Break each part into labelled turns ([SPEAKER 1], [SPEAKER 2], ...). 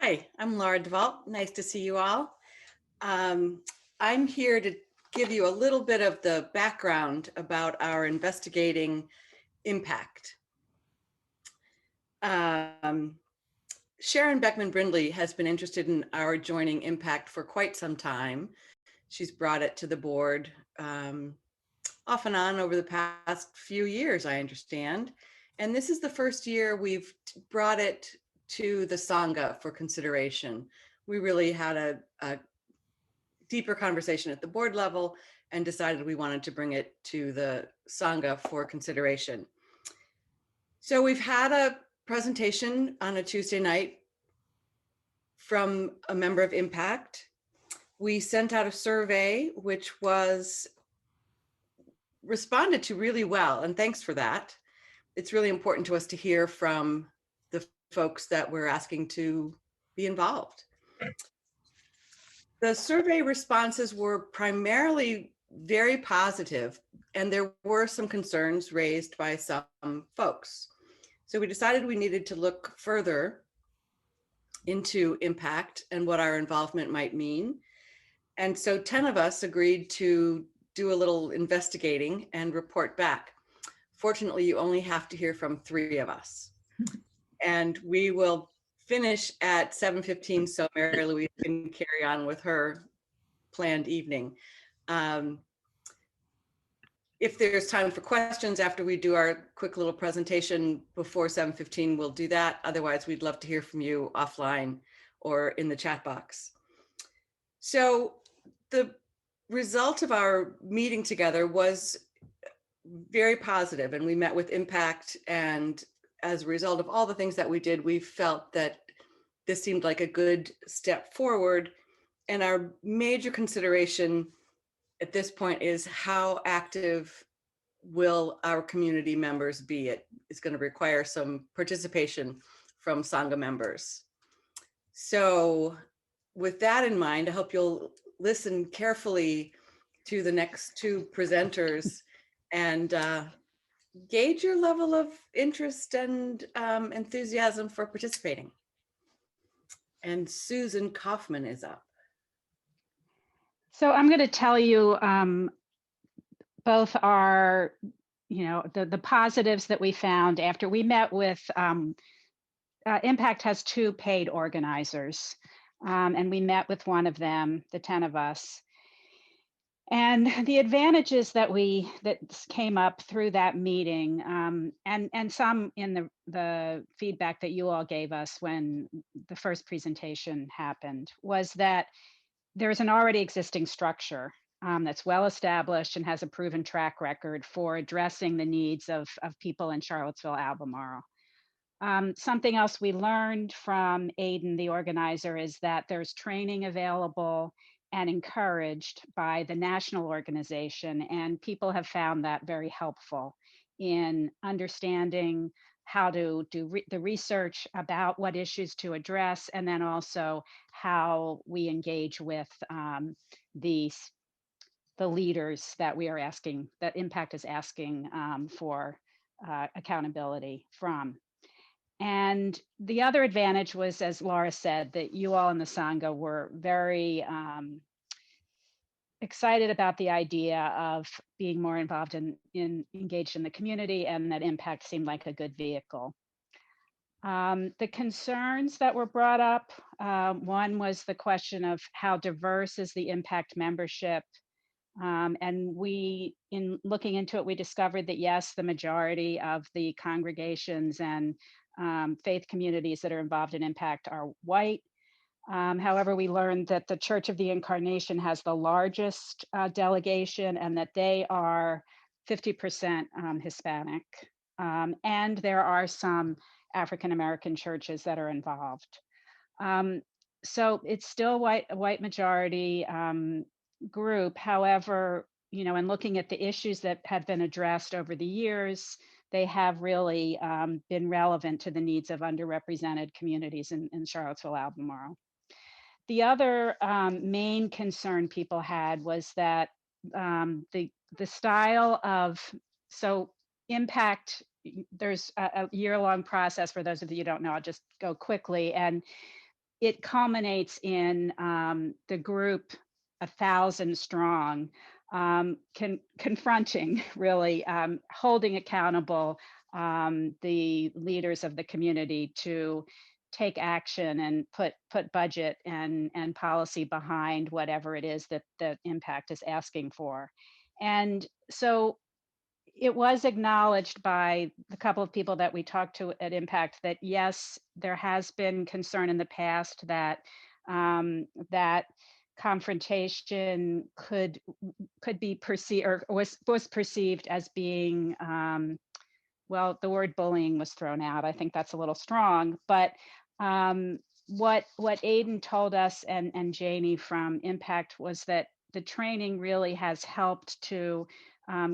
[SPEAKER 1] Hi, I'm Laura DeVault. Nice to see you all. Um, I'm here to give you a little bit of the background about our investigating impact. Um, Sharon Beckman Brindley has been interested in our joining impact for quite some time. She's brought it to the board off and on over the past few years, I understand. And this is the first year we've brought it to the Sangha for consideration. We really had a deeper conversation at the board level and decided we wanted to bring it to the Sangha for consideration. So we've had a presentation on a Tuesday night from a member of Impact. We sent out a survey, which was responded to really well, and thanks for that. It's really important to us to hear from the folks that we're asking to be involved. The survey responses were primarily very positive, and there were some concerns raised by some folks. So we decided we needed to look further into impact and what our involvement might mean. And so 10 of us agreed to do a little investigating and report back. Fortunately, you only have to hear from 3 of us. And we will finish at 7:15, so Mary Louise can carry on with her planned evening. If there's time for questions after we do our quick little presentation before 7:15, we'll do that. Otherwise, we'd love to hear from you offline or in the chat box. So the result of our meeting together was very positive, and we met with Impact, and as a result of all the things that we did, we felt that this seemed like a good step forward. And our major consideration at this point is how active will our community members be? It is going to require some participation from Sangha members. So with that in mind, I hope you'll listen carefully to the next 2 presenters and gauge your level of interest and enthusiasm for participating. And Susan Kaufman is up.
[SPEAKER 2] So I'm going to tell you both our, the positives that we found after we met with, Impact has 2 paid organizers, and we met with one of them, the 10 of us. And the advantages that came up through that meeting, and some in the feedback that you all gave us when the first presentation happened, was that there's an already existing structure that's well established and has a proven track record for addressing the needs of people in Charlottesville, Albemarle. Something else we learned from Aidan, the organizer, is that there's training available and encouraged by the national organization, and people have found that very helpful in understanding how to do the research about what issues to address, and then also how we engage with the leaders that we are asking, that Impact is asking for accountability from. And the other advantage was, as Laura said, that you all in the Sangha were very excited about the idea of being more involved in engaged in the community, and that Impact seemed like a good vehicle. The concerns that were brought up, one was the question of how diverse is the Impact membership. And we, in looking into it, we discovered that yes, the majority of the congregations and faith communities that are involved in Impact are white. However, we learned that the Church of the Incarnation has the largest delegation, and that they are 50% Hispanic. And there are some African-American churches that are involved. So it's still a white majority group. However, in looking at the issues that have been addressed over the years, they have really been relevant to the needs of underrepresented communities in Charlottesville, Albemarle. The other main concern people had was that the style of, so Impact, there's a year-long process. For those of you who don't know, I'll just go quickly. And it culminates in the group 1,000 strong, confronting, really holding accountable the leaders of the community to take action and put budget and policy behind whatever it is that the impact is asking for. And so it was acknowledged by the couple of people that we talked to at Impact that yes, there has been concern in the past that that confrontation could be perceived or was perceived as being well, the word bullying was thrown out. I think that's a little strong, but what Aidan told us and Janie from Impact was that the training really has helped to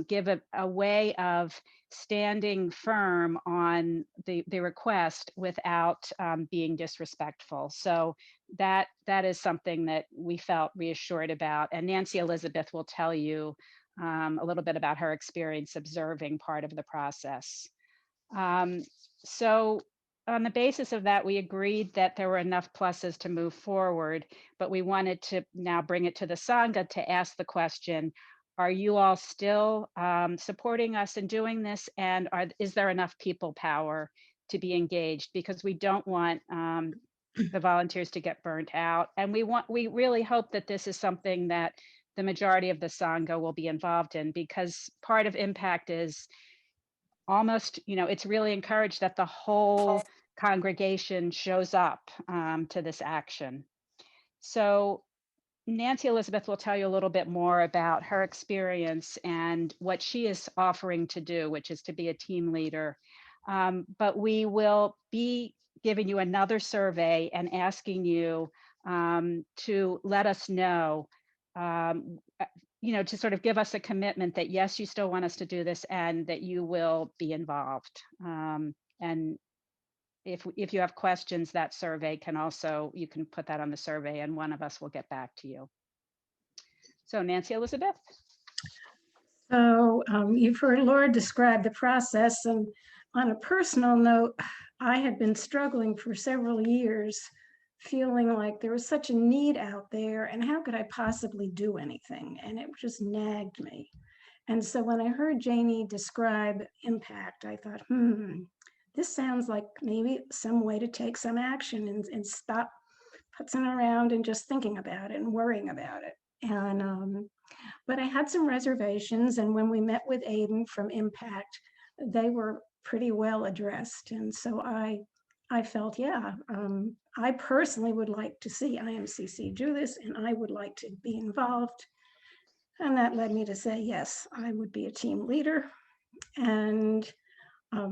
[SPEAKER 2] give a way of standing firm on the request without being disrespectful. So that is something that we felt reassured about. And Nancy Elizabeth will tell you a little bit about her experience observing part of the process. So on the basis of that, we agreed that there were enough pluses to move forward, but we wanted to now bring it to the Sangha to ask the question, are you all still supporting us in doing this? And is there enough people power to be engaged? Because we don't want the volunteers to get burnt out. And we really hope that this is something that the majority of the Sangha will be involved in, because part of Impact is almost, it's really encouraged that the whole congregation shows up to this action. So Nancy Elizabeth will tell you a little bit more about her experience and what she is offering to do, which is to be a team leader. But we will be giving you another survey and asking you to let us know, to sort of give us a commitment that, yes, you still want us to do this and that you will be involved. And if you have questions, that survey you can put that on the survey and one of us will get back to you. So Nancy Elizabeth.
[SPEAKER 3] So you've heard Laura describe the process, and on a personal note, I had been struggling for several years, feeling like there was such a need out there and how could I possibly do anything? And it just nagged me. And so when I heard Janie describe Impact, I thought, this sounds like maybe some way to take some action and stop putzing around and just thinking about it and worrying about it. And but I had some reservations, and when we met with Aidan from Impact, they were pretty well addressed. And so I felt, I personally would like to see IMCC do this, and I would like to be involved. And that led me to say, yes, I would be a team leader. And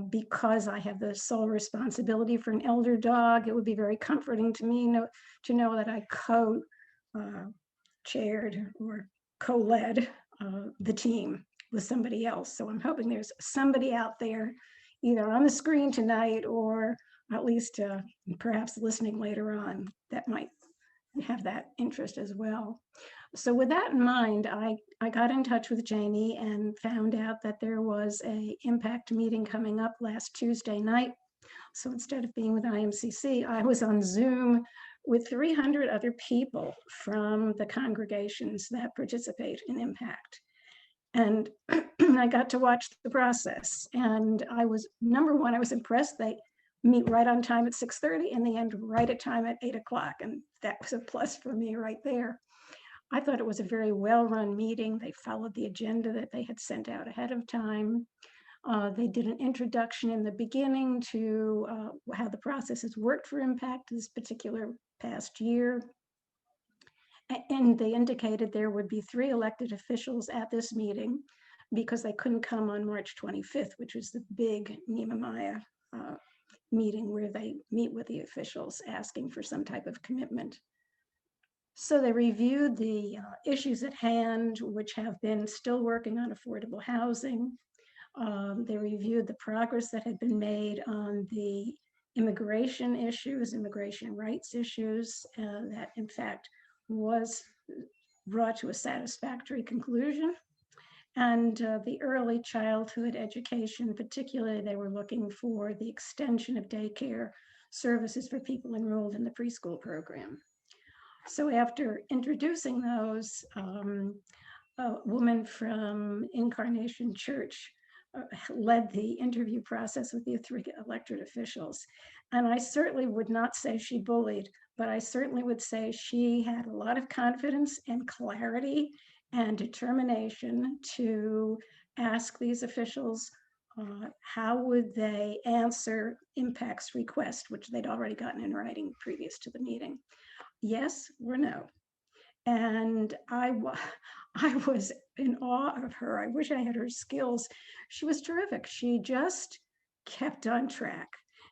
[SPEAKER 3] because I have the sole responsibility for an elder dog, it would be very comforting to me to know that I co-chaired or co-led the team with somebody else. So I'm hoping there's somebody out there either on the screen tonight or at least perhaps listening later on that might have that interest as well. So with that in mind, I got in touch with Janie and found out that there was a Impact meeting coming up last Tuesday night. So instead of being with IMCC, I was on Zoom with 300 other people from the congregations that participate in Impact. And I got to watch the process. And I was, number one, I was impressed. They meet right on time at 6:30 and they end right at time at 8 o'clock. And that was a plus for me right there. I thought it was a very well-run meeting. They followed the agenda that they had sent out ahead of time. They did an introduction in the beginning to how the process has worked for Impact this particular past year. And they indicated there would be 3 elected officials at this meeting because they couldn't come on March 25th, which was the big Nehemiah meeting where they meet with the officials asking for some type of commitment. So they reviewed the issues at hand, which have been still working on affordable housing. They reviewed the progress that had been made on the immigration issues, immigration rights issues, that in fact was brought to a satisfactory conclusion. And the early childhood education, particularly, they were looking for the extension of daycare services for people enrolled in the preschool program. So after introducing those, a woman from Incarnation Church led the interview process with the 3 elected officials. And I certainly would not say she bullied, but I certainly would say she had a lot of confidence and clarity and determination to ask these officials how would they answer Impact's request, which they'd already gotten in writing previous to the meeting. Yes or no? And I was in awe of her. I wish I had her skills. She was terrific. She just kept on track.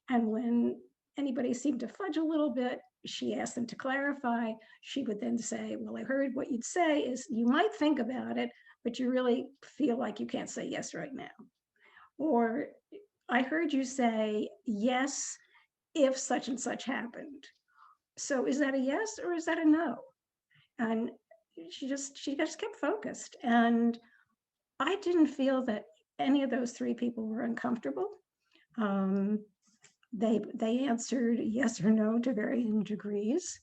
[SPEAKER 3] And when anybody seemed to fudge a little bit, she asked them to clarify. She would then say, well, I heard what you'd say is you might think about it, but you really feel like you can't say yes right now. Or I heard you say yes if such and such happened. So is that a yes or is that a no? And she just kept focused. And I didn't feel that any of those 3 people were uncomfortable. They answered yes or no to varying degrees.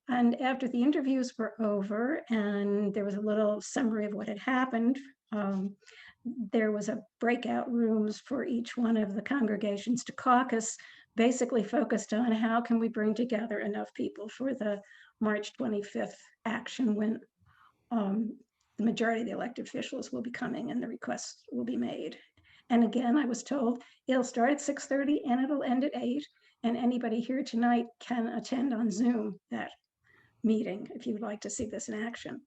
[SPEAKER 3] And after the interviews were over and there was a little summary of what had happened, there was a breakout rooms for each one of the congregations to caucus, basically focused on how can we bring together enough people for the March 25th action when the majority of the elected officials will be coming and the requests will be made. And again, I was told it'll start at 6:30 and it'll end at 8. And anybody here tonight can attend on Zoom that meeting if you would like to see this in action.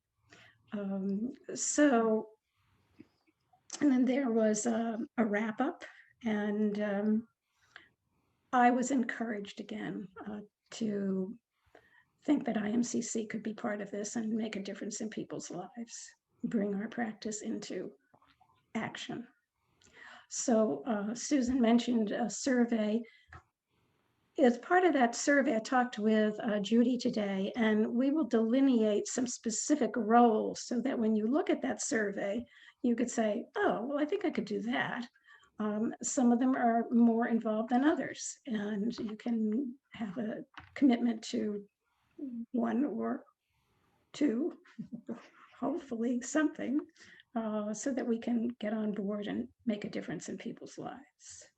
[SPEAKER 3] And then there was a wrap up, and I was encouraged again to think that IMCC could be part of this and make a difference in people's lives, bring our practice into action. So Susan mentioned a survey. As part of that survey, I talked with Judy today, and we will delineate some specific roles so that when you look at that survey, you could say, oh, well, I think I could do that. Some of them are more involved than others, and you can have a commitment to 1 or 2, hopefully something, so that we can get on board and make a difference in people's lives.